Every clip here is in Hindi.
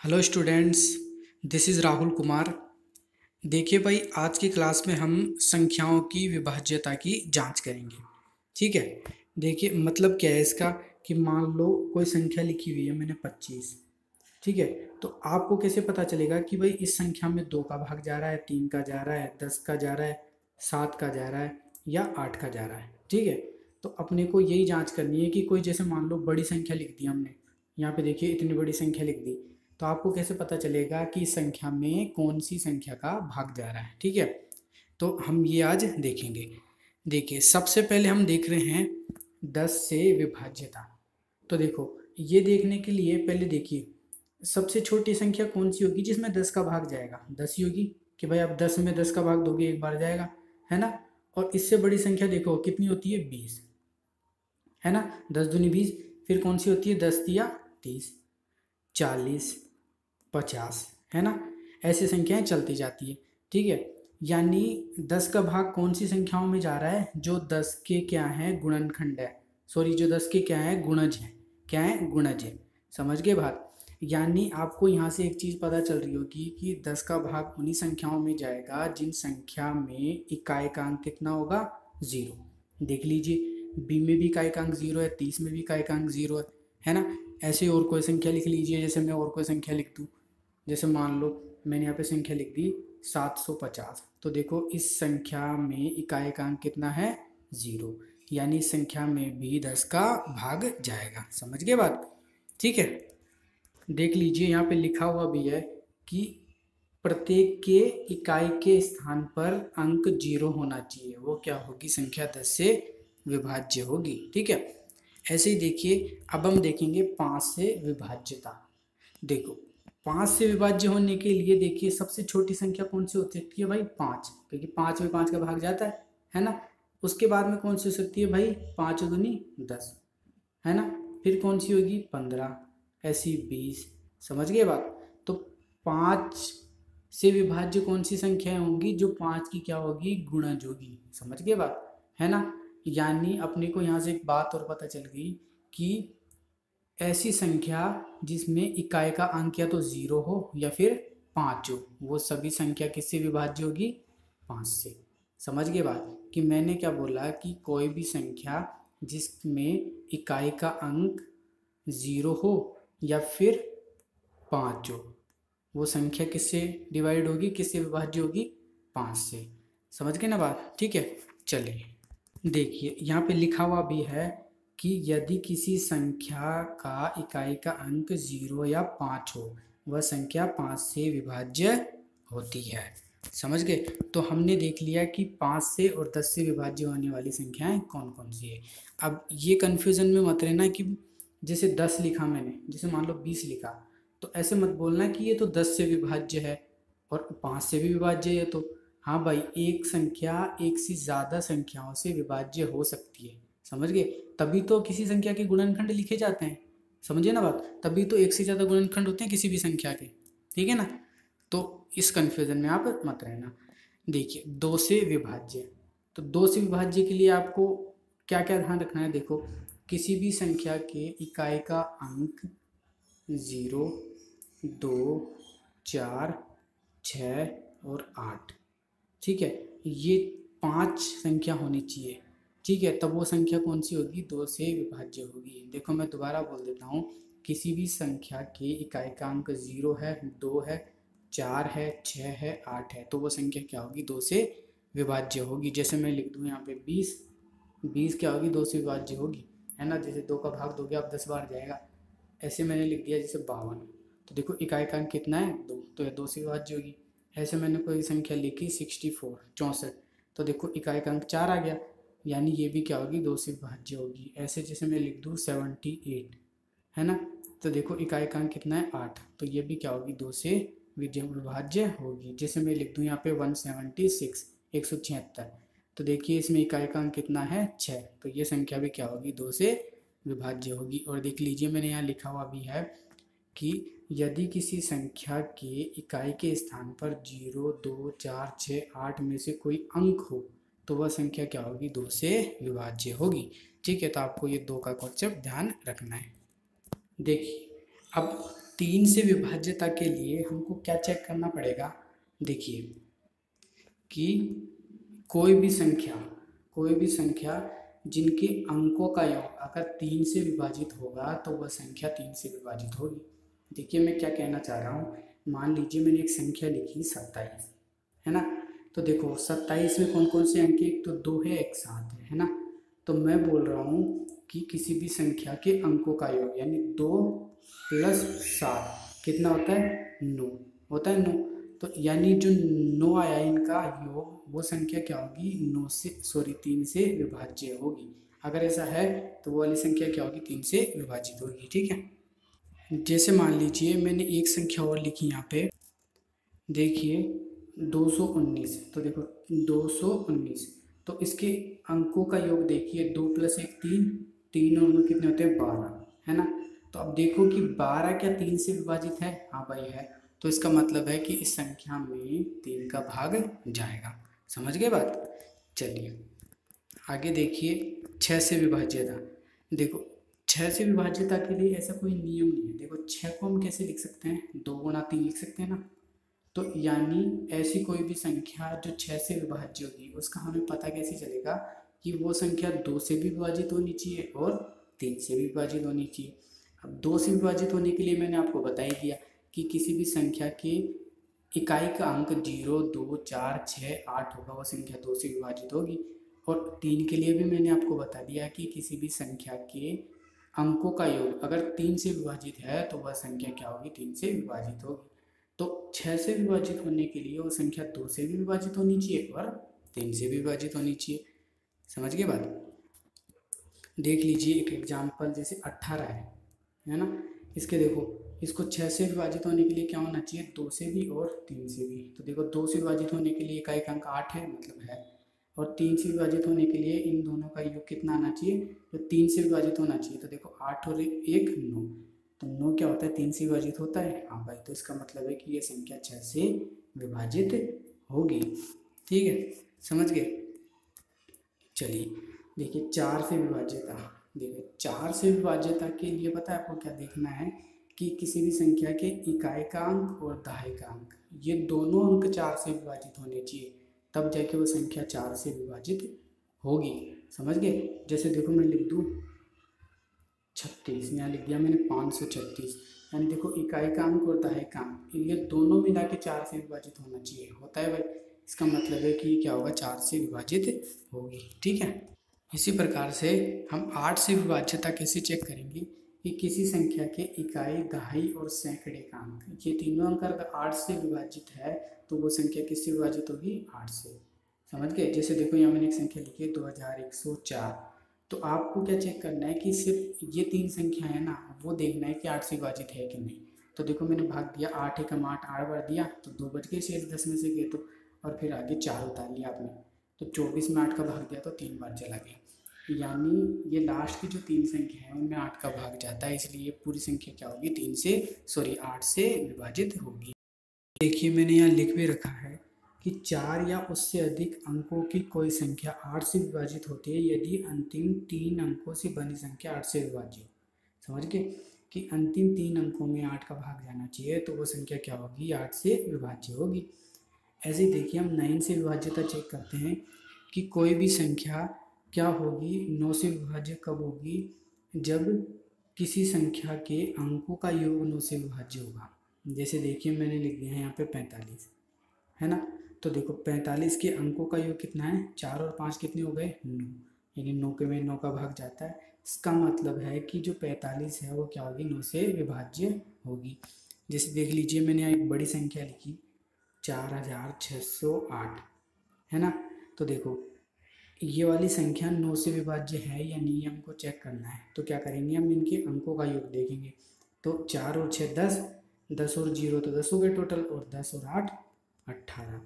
Hello students, this is Rahul Kumar. देखिए भाई, आज की क्लास में हम संख्याओं की विभाज्यता की जांच करेंगे। ठीक है। देखिए मतलब क्या है इसका कि मान लो कोई संख्या लिखी हुई है मैंने 25। ठीक है। तो आपको कैसे पता चलेगा कि भाई इस संख्या में 2 का भाग जा रहा है, 3 का जा रहा है, 10 का जा रहा है, 7 का जा रहा है या 8 का जा रहा है। ठीक है। तो अपने को यही जांच करनी है कि कोई जैसे मान लो बड़ी संख्या लिख दी हमने, यहाँ पे देखिए इतनी बड़ी संख्या लिख दी, तो आपको कैसे पता चलेगा कि इस संख्या में कौन सी संख्या का भाग जा रहा है। ठीक है। तो हम ये आज देखेंगे। देखिए सबसे पहले हम देख रहे हैं 10 से विभाज्यता। तो देखो ये देखने के लिए पहले देखिए सबसे छोटी संख्या कौन सी होगी जिसमें 10 का भाग जाएगा, 10 ही होगी कि भाई आप 10 में 10 का भाग दोगे एक बार जाएगा, है ना। और इससे बड़ी संख्या देखो कितनी होती है, 20, है ना। 10 दूनी 20। फिर कौन सी होती है, 10 तिया 30, 40, 50, है ना। ऐसी संख्याएं चलती जाती है। ठीक है। यानी 10 का भाग कौन सी संख्याओं में जा रहा है, जो 10 के क्या है, गुणनखंड है। सॉरी, जो 10 के क्या है, गुणज है। क्या है, गुणज है। समझ गए बात। यानी आपको यहाँ से एक चीज़ पता चल रही होगी कि 10 का भाग उन्हीं संख्याओं में जाएगा जिन संख्या में इकाई का अंक कितना होगा, 0। देख लीजिए, बी में भी इकाई का अंक 0 है, 30 में भी इकाई का अंक 0 है ना। ऐसे और कोई संख्या लिख लीजिए, जैसे मैं और कोई संख्या लिख दूँ। जैसे मान लो मैंने यहाँ पे संख्या लिख दी 750, तो देखो इस संख्या में इकाई का अंक कितना है, 0। यानी इस संख्या में भी 10 का भाग जाएगा। समझ गए बात। ठीक है। देख लीजिए यहाँ पे लिखा हुआ भी है कि प्रत्येक के इकाई के स्थान पर अंक 0 होना चाहिए, वो क्या होगी, संख्या 10 से विभाज्य होगी। ठीक है। ऐसे ही देखिए अब हम देखेंगे 5 से विभाज्यता। देखो 5 से विभाज्य होने के लिए देखिए सबसे छोटी संख्या कौन सी हो सकती है भाई, 5, क्योंकि 5 में 5 का भाग जाता है ना। उसके बाद में कौन सी हो सकती है भाई, 5 दूनी 10, है ना। फिर कौन सी होगी, 15, ऐसी 20। समझ गए बात। तो 5 से विभाज्य कौन सी संख्याएं होंगी, जो 5 की क्या होगी, गुणज होगी। समझ गए बात, है ना। यानी अपने को यहाँ से एक बात और पता चल गई कि ऐसी संख्या जिसमें इकाई का अंक या तो 0 हो या फिर 5 हो, वो सभी संख्या किससे विभाज्य होगी, 5 से। समझ गए बात कि मैंने क्या बोला कि कोई भी संख्या जिसमें इकाई का अंक 0 हो या फिर 5 हो, वो संख्या किससे डिवाइड होगी, किससे विभाज्य होगी, 5 से। समझ गए ना बात। ठीक है। चलिए देखिए यहाँ पे लिखा हुआ भी है कि यदि किसी संख्या का इकाई का अंक 0 या 5 हो, वह संख्या 5 से विभाज्य होती है। समझ गए। तो हमने देख लिया कि 5 से और 10 से विभाज्य होने वाली संख्याएं कौन कौन सी है। अब ये कन्फ्यूज़न में मत रहना कि जैसे 10 लिखा मैंने, जैसे मान लो 20 लिखा, तो ऐसे मत बोलना कि ये तो 10 से विभाज्य है और 5 से भी विभाज्य है। तो हाँ भाई, एक संख्या एक से ज़्यादा संख्याओं से विभाज्य हो सकती है। समझ गए। तभी तो किसी संख्या के गुणनखंड लिखे जाते हैं। समझिए ना बात। तभी तो एक से ज़्यादा गुणनखंड होते हैं किसी भी संख्या के। ठीक है ना। तो इस कन्फ्यूज़न में आप मत रहना। देखिए 2 से विभाज्य, तो 2 से विभाज्य के लिए आपको क्या क्या ध्यान रखना है। देखो किसी भी संख्या के इकाई का अंक 0, 2, 4, 6 और 8। ठीक है। ये 5 संख्या होनी चाहिए। ठीक है। तब वो संख्या कौन सी होगी, 2 से विभाज्य होगी। देखो मैं दोबारा बोल देता हूँ, किसी भी संख्या के इकाई का अंक 0 है, 2 है, 4 है, 6 है, 8 है, तो वो संख्या क्या होगी, 2 से विभाज्य होगी। जैसे मैं लिख दूँ यहाँ पे 20, 20 क्या होगी, 2 से विभाज्य होगी, है ना। जैसे 2 का भाग दोगे आप 10 बार जाएगा। ऐसे मैंने लिख दिया जैसे 52, तो देखो इकाई का अंक कितना है, 2, तो ये 2 से विभाज्य होगी। ऐसे मैंने कोई संख्या लिखी 64, 64, तो देखो इकाई का अंक 4 आ गया, यानी ये भी क्या होगी, 2 से विभाज्य होगी। ऐसे जैसे मैं लिख दूँ 78, है ना, तो देखो इकाई का अंक कितना है, 8, तो ये भी क्या होगी, 2 से विभाज्य होगी। जैसे मैं लिख दूँ यहाँ पे 176, 176, तो देखिए इसमें इकाई का अंक कितना है, 6, तो ये संख्या भी क्या होगी, 2 से विभाज्य होगी। और देख लीजिए मैंने यहाँ लिखा हुआ भी है कि यदि किसी संख्या के इकाई के स्थान पर 0, 2, 4, 6, 8 में से कोई अंक हो, तो वह संख्या क्या होगी, 2 से विभाज्य होगी। ठीक है। तो आपको ये 2 का कॉन्सेप्ट ध्यान रखना है। देखिए अब 3 से विभाज्यता के लिए हमको क्या चेक करना पड़ेगा, देखिए कि कोई भी संख्या जिनके अंकों का योग अगर 3 से विभाजित होगा तो वह संख्या 3 से विभाजित होगी। देखिए मैं क्या कहना चाह रहा हूँ, मान लीजिए मैंने एक संख्या लिखी 27, है ना। तो देखो 27 में कौन कौन से अंक, एक तो 2 है, एक 7 है ना। तो मैं बोल रहा हूँ कि किसी भी संख्या के अंकों का योग यानी 2 + 7 कितना होता है, 9 होता है, 9। तो यानी जो 9 आया इनका योग, वो संख्या क्या होगी, 3 से विभाज्य होगी। अगर ऐसा है तो वो वाली संख्या क्या होगी, 3 से विभाजित होगी। ठीक है, जैसे मान लीजिए मैंने एक संख्या और लिखी यहाँ पे, देखिए 219। तो देखो 219, तो इसके अंकों का योग देखिए 2 + 1 3, 3 और 2 कितने होते हैं, 12, है ना। तो अब देखो कि 12 क्या 3 से विभाजित है, हाँ भाई है। तो इसका मतलब है कि इस संख्या में 3 का भाग जाएगा। समझ गए बात। चलिए आगे देखिए 6 से विभाज्यता। देखो 6 से विभाज्यता के लिए ऐसा कोई नियम नहीं है। देखो 6 को हम कैसे लिख सकते हैं, 2 × 3 लिख सकते हैं ना। तो यानी ऐसी कोई भी संख्या जो 6 से विभाज्य होगी उसका हमें पता कैसे चलेगा कि वो संख्या 2 से भी विभाजित होनी चाहिए और 3 से भी विभाजित होनी चाहिए। अब 2 से विभाजित होने के लिए मैंने आपको बता ही दिया कि किसी भी संख्या के इकाई का अंक 0 2 4 6 8 होगा, वो संख्या 2 से विभाजित होगी। और 3 के लिए भी मैंने आपको बता दिया कि किसी भी संख्या के अंकों का योग अगर 3 से विभाजित है तो वह संख्या क्या होगी, 3 से विभाजित होगी। तो 6 से विभाजित होने के लिए वो संख्या 2 से भी विभाजित होनी चाहिए और 3 से भी विभाजित होनी चाहिए। समझ गए बात। देख लीजिए एक एग्जाम्पल, जैसे 18 है ना। इसके देखो, इसको 6 से विभाजित होने के लिए क्या होना चाहिए, 2 से भी और 3 से भी। तो देखो 2 से विभाजित होने के लिए इकाई का अंक 8 है, मतलब है। और 3 से विभाजित होने के लिए इन दोनों का योग कितना आना चाहिए, तो 3 से विभाजित होना चाहिए। तो देखो 8 और 1 9, तो 9 क्या होता है, 3 से विभाजित होता है, हाँ भाई। तो इसका मतलब है कि ये संख्या 6 से विभाजित होगी। ठीक है, समझ गए। चलिए देखिए 4 से विभाज्यता। देखिए 4 से विभाज्यता के लिए पता है आपको क्या देखना है कि किसी भी संख्या के इकाई का अंक और दहाई का अंक, ये दोनों अंक 4 से विभाजित होने चाहिए, तब जाके वो संख्या 4 से विभाजित होगी। समझ गए। जैसे देखो मैं लिख दूँ 36, यहाँ लिख दिया मैंने 536, यानी देखो इकाई का अंक और दहाई का अंक ये दोनों मिला के 4 से विभाजित होना चाहिए, होता है भाई। इसका मतलब है कि क्या होगा, 4 से विभाजित होगी। ठीक है, इसी प्रकार से हम 8 से विभाज्यता कैसे चेक करेंगे कि किसी संख्या के इकाई, दहाई और सैकड़े का अंक, ये तीनों अंक अगर 8 से विभाजित है तो वो संख्या किससे विभाजित होगी, 8 से। समझ गए। जैसे देखो यहाँ मैंने एक संख्या लिखी है 2104। तो आपको क्या चेक करना है कि सिर्फ ये 3 संख्या है ना, वो देखना है कि 8 से विभाजित है कि नहीं। तो देखो मैंने भाग दिया, 8 एकम 8, 8 बार दिया तो 2 बच गए, शेष 10 में से गए तो, और फिर आगे 4 उतार लिया आपने। तो 24 में 8 का भाग दिया तो 3 बार चला गया, यानी ये लास्ट की जो 3 संख्या है उनमें 8 का भाग जाता है, इसलिए ये पूरी संख्या क्या होगी, 8 से विभाजित होगी। देखिए मैंने यहाँ लिख भी रखा है कि 4 या उससे अधिक अंकों की कोई संख्या 8 से विभाजित होती है यदि अंतिम 3 अंकों से बनी संख्या 8 से विभाज्य हो। समझ गए कि अंतिम 3 अंकों में 8 का भाग जाना चाहिए, तो वो संख्या क्या होगी, 8 से विभाज्य होगी। ऐसे ही देखिए हम 9 से विभाज्यता चेक करते हैं कि कोई भी संख्या क्या होगी, 9 से विभाज्य कब होगी, जब किसी संख्या के अंकों का योग 9 से विभाज्य होगा। जैसे देखिए मैंने लिख दिया है यहाँ पे 45, है ना। तो देखो 45 के अंकों का योग कितना है, 4 और 5 कितने हो गए, 9, यानी 9 के में 9 का भाग जाता है। इसका मतलब है कि जो 45 है वो क्या होगी, 9 से विभाज्य होगी। जैसे देख लीजिए मैंने यहाँ एक बड़ी संख्या लिखी 4608, है ना। तो देखो ये वाली संख्या 9 से विभाज्य है या नहीं, हमको चेक करना है। तो क्या करेंगे, हम इनके अंकों का योग देखेंगे। तो 4 और 6 10, 10 और 0 तो 10 हो गए टोटल, और 10 और 8 18।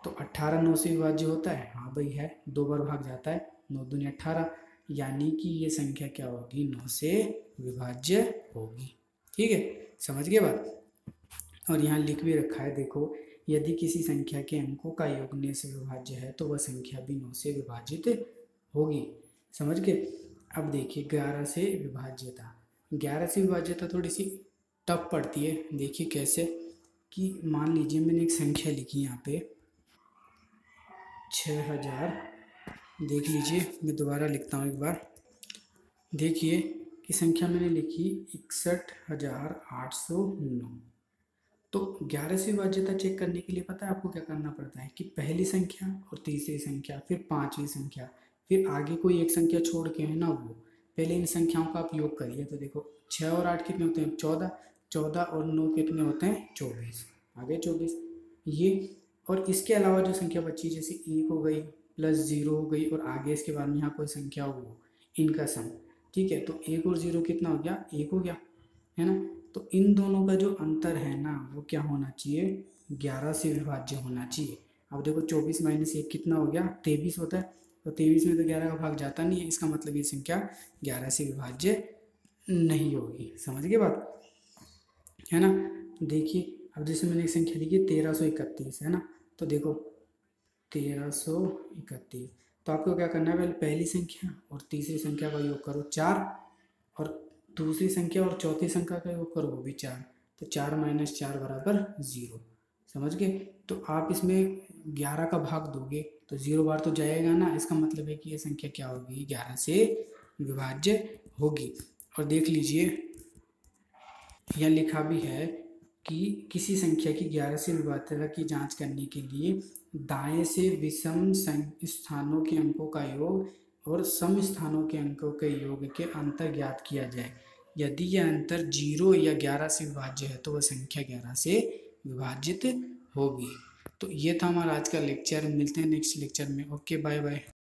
तो 18 9 से विभाज्य होता है, हाँ भाई है, 2 बार भाग जाता है, 9 दूनी 18, यानी कि ये संख्या क्या होगी, 9 से विभाज्य होगी। ठीक है, समझ गए बात। और यहाँ लिख भी रखा है, देखो यदि किसी संख्या के अंकों का योग 9 से विभाज्य है तो वह संख्या भी 9 से विभाजित होगी। समझ गए। अब देखिए 11 से विभाज्यता। 11 से विभाज्यता थोड़ी सी टफ पड़ती है। देखिए कैसे कि मान लीजिए मैंने एक संख्या लिखी यहाँ पे 6000। देख लीजिए मैं दोबारा लिखता हूँ एक बार। देखिए कि संख्या मैंने लिखी 61,809। तो 11 से विभाज्यता चेक करने के लिए पता है आपको क्या करना पड़ता है कि पहली संख्या और तीसरी संख्या फिर पांचवी संख्या फिर आगे कोई एक संख्या छोड़ के है ना, वो पहले इन संख्याओं का आप योग करिए। तो देखो 6 और 8 कितने होते हैं 14, 14 और 9 कितने होते हैं 24, आगे 24 ये। और इसके अलावा जो संख्या बची जैसे 1 हो गई प्लस 0 हो गई और आगे इसके बाद में यहाँ कोई संख्या हो, इनका सम। ठीक है, तो 1 और 0 कितना हो गया 1 हो गया, है ना। तो इन दोनों का जो अंतर है ना वो क्या होना चाहिए 11 से विभाज्य होना चाहिए। अब देखो 24 माइनस 1 कितना हो गया 23 होता है। तो 23 में तो 11 का भाग जाता नहीं है, इसका मतलब ये संख्या 11 से विभाज्य नहीं होगी। समझ गए बात, है ना। देखिए अब जैसे मैंने एक संख्या लिखी 1331, है ना। तो देखो 1331, तो आपको क्या करना है पहले पहली संख्या और तीसरी संख्या का योग करो 4 और दूसरी संख्या और चौथी संख्या का योग करो वो भी 4। तो 4 माइनस 4 बराबर 0। समझ गए। तो आप इसमें 11 का भाग दोगे तो 0 बार तो जाएगा ना, इसका मतलब है कि ये संख्या क्या होगी 11 से विभाज्य होगी। और देख लीजिए यह लिखा भी है कि किसी संख्या की 11 से विभाज्यता की जांच करने के लिए दाएं से विषम स्थानों के अंकों का योग और सम स्थानों के अंकों के योग के अंतर ज्ञात किया जाए। यदि यह अंतर 0 या 11 से विभाज्य है तो वह संख्या 11 से विभाजित होगी। तो ये था हमारा आज का लेक्चर, मिलते हैं नेक्स्ट लेक्चर में। Okay bye bye.